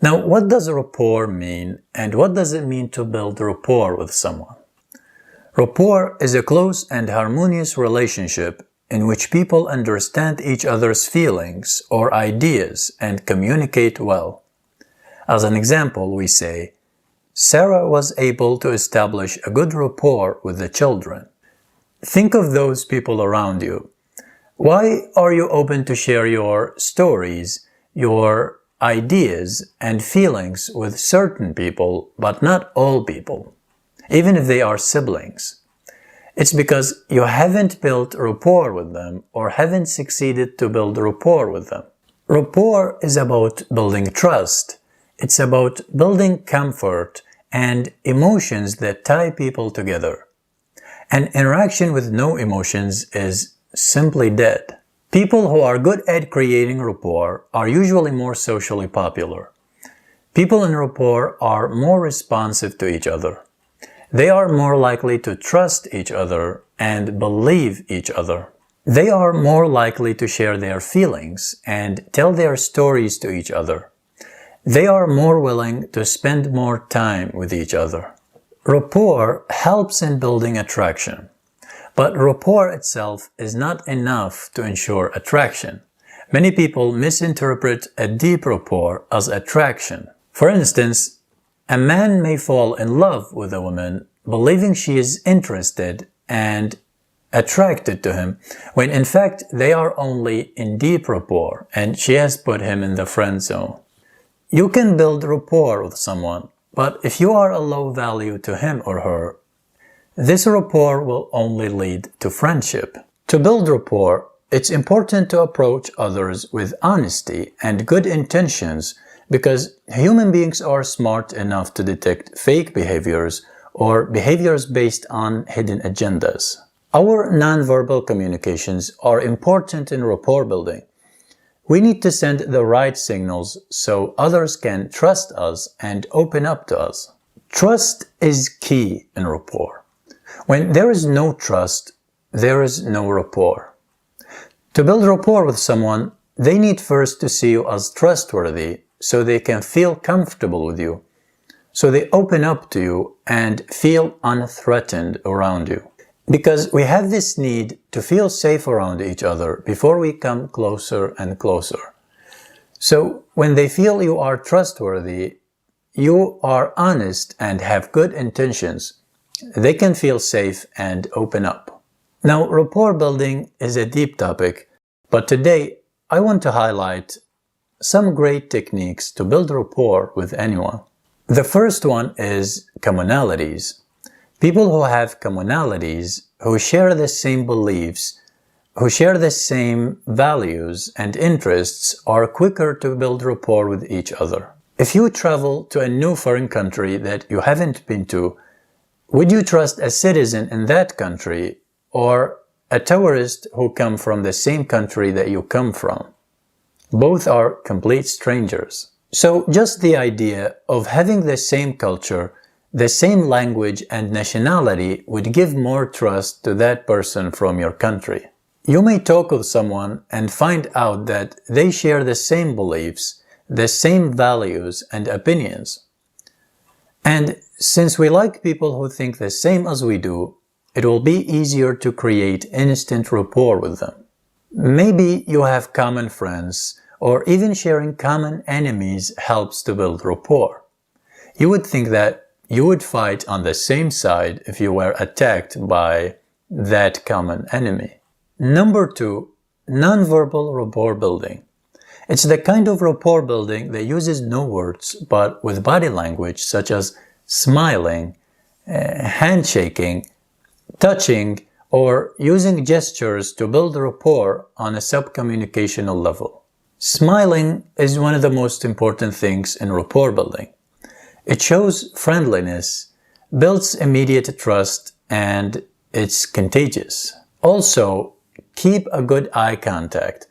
Now, what does rapport mean, and what does it mean to build rapport with someone? Rapport is a close and harmonious relationship in which people understand each other's feelings or ideas and communicate well. As an example, we say, Sarah was able to establish a good rapport with the children. Think of those people around you. Why are you open to share your stories, your ideas and feelings with certain people, but not all people, even if they are siblings? It's because you haven't built rapport with them or haven't succeeded to build rapport with them. Rapport is about building trust. It's about building comfort and emotions that tie people together. An interaction with no emotions is simply dead. People who are good at creating rapport are usually more socially popular. People in rapport are more responsive to each other. They are more likely to trust each other and believe each other. They are more likely to share their feelings and tell their stories to each other. They are more willing to spend more time with each other. Rapport helps in building attraction. But rapport itself is not enough to ensure attraction. Many people misinterpret a deep rapport as attraction. For instance, a man may fall in love with a woman believing she is interested and attracted to him, when in fact they are only in deep rapport and she has put him in the friend zone. You can build rapport with someone, but if you are a low value to him or her, this rapport will only lead to friendship. To build rapport, it's important to approach others with honesty and good intentions because human beings are smart enough to detect fake behaviors or behaviors based on hidden agendas. Our nonverbal communications are important in rapport building. We need to send the right signals so others can trust us and open up to us. Trust is key in rapport. When there is no trust, there is no rapport. To build rapport with someone, they need first to see you as trustworthy so they can feel comfortable with you. So they open up to you and feel unthreatened around you. Because we have this need to feel safe around each other before we come closer and closer. So when they feel you are trustworthy, you are honest and have good intentions, they can feel safe and open up. Now, rapport building is a deep topic, but today I want to highlight some great techniques to build rapport with anyone. The first one is commonalities. People who have commonalities, who share the same beliefs, who share the same values and interests are quicker to build rapport with each other. If you travel to a new foreign country that you haven't been to, would you trust a citizen in that country or a tourist who come from the same country that you come from? Both are complete strangers. So just the idea of having the same culture, the same language and nationality would give more trust to that person from your country. You may talk with someone and find out that they share the same beliefs, the same values and opinions. And since we like people who think the same as we do, it will be easier to create instant rapport with them. Maybe you have common friends, or even sharing common enemies helps to build rapport. You would think that you would fight on the same side if you were attacked by that common enemy. Number 2, nonverbal rapport building. It's the kind of rapport building that uses no words but with body language such as smiling, handshaking, touching, or using gestures to build rapport on a sub-communicational level. Smiling is one of the most important things in rapport building. It shows friendliness, builds immediate trust, and it's contagious. Also, keep a good eye contact.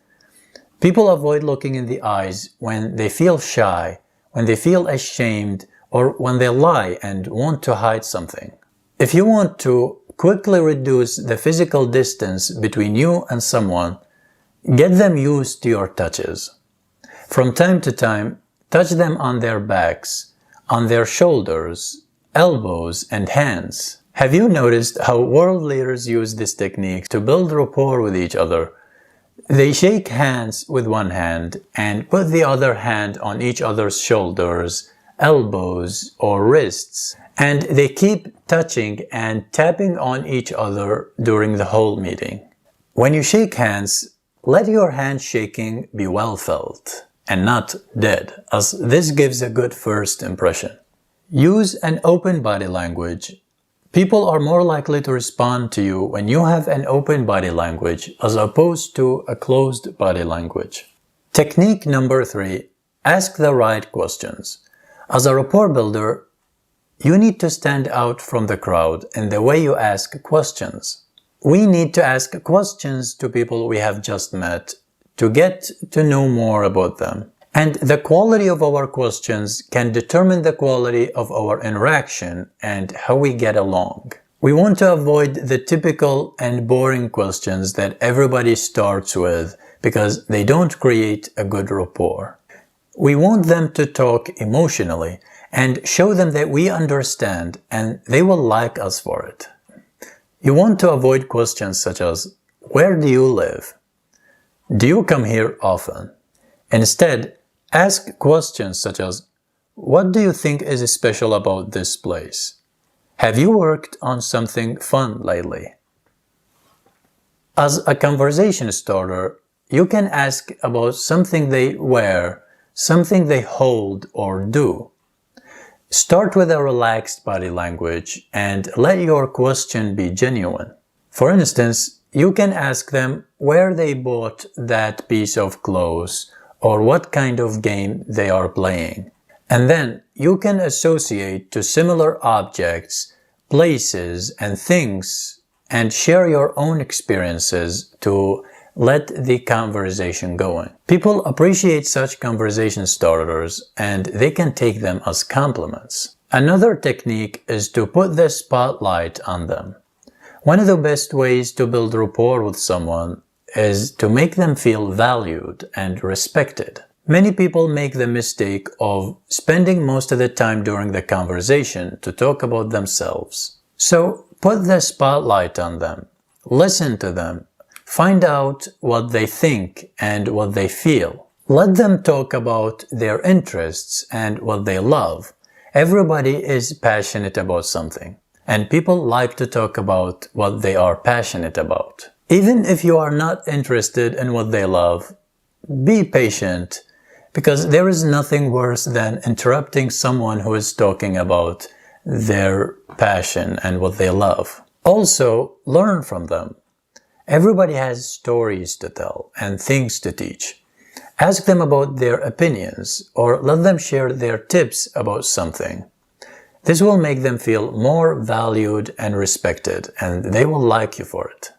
People avoid looking in the eyes when they feel shy, when they feel ashamed, or when they lie and want to hide something. If you want to quickly reduce the physical distance between you and someone, get them used to your touches. From time to time, touch them on their backs, on their shoulders, elbows, and hands. Have you noticed how world leaders use this technique to build rapport with each other? They shake hands with one hand and put the other hand on each other's shoulders, elbows, or wrists, and they keep touching and tapping on each other during the whole meeting. When you shake hands, let your hand shaking be well felt and not dead, as this gives a good first impression. Use an open body language. People are more likely to respond to you when you have an open body language as opposed to a closed body language. Technique number 3. Ask the right questions. As a rapport builder, you need to stand out from the crowd in the way you ask questions. We need to ask questions to people we have just met to get to know more about them. And the quality of our questions can determine the quality of our interaction and how we get along. We want to avoid the typical and boring questions that everybody starts with because they don't create a good rapport. We want them to talk emotionally and show them that we understand and they will like us for it. You want to avoid questions such as, "Where do you live? Do you come here often?" Instead, ask questions such as, "What do you think is special about this place? Have you worked on something fun lately?" As a conversation starter, you can ask about something they wear, something they hold or do. Start with a relaxed body language and let your question be genuine. For instance, you can ask them where they bought that piece of clothes or what kind of game they are playing. And then you can associate to similar objects, places, and things and share your own experiences to let the conversation going. People appreciate such conversation starters and they can take them as compliments. Another technique is to put the spotlight on them. One of the best ways to build rapport with someone is to make them feel valued and respected. Many people make the mistake of spending most of the time during the conversation to talk about themselves. So put the spotlight on them. Listen to them. Find out what they think and what they feel. Let them talk about their interests and what they love. Everybody is passionate about something, and people like to talk about what they are passionate about. Even if you are not interested in what they love, be patient, because there is nothing worse than interrupting someone who is talking about their passion and what they love. Also, learn from them. Everybody has stories to tell and things to teach. Ask them about their opinions or let them share their tips about something. This will make them feel more valued and respected, and they will like you for it.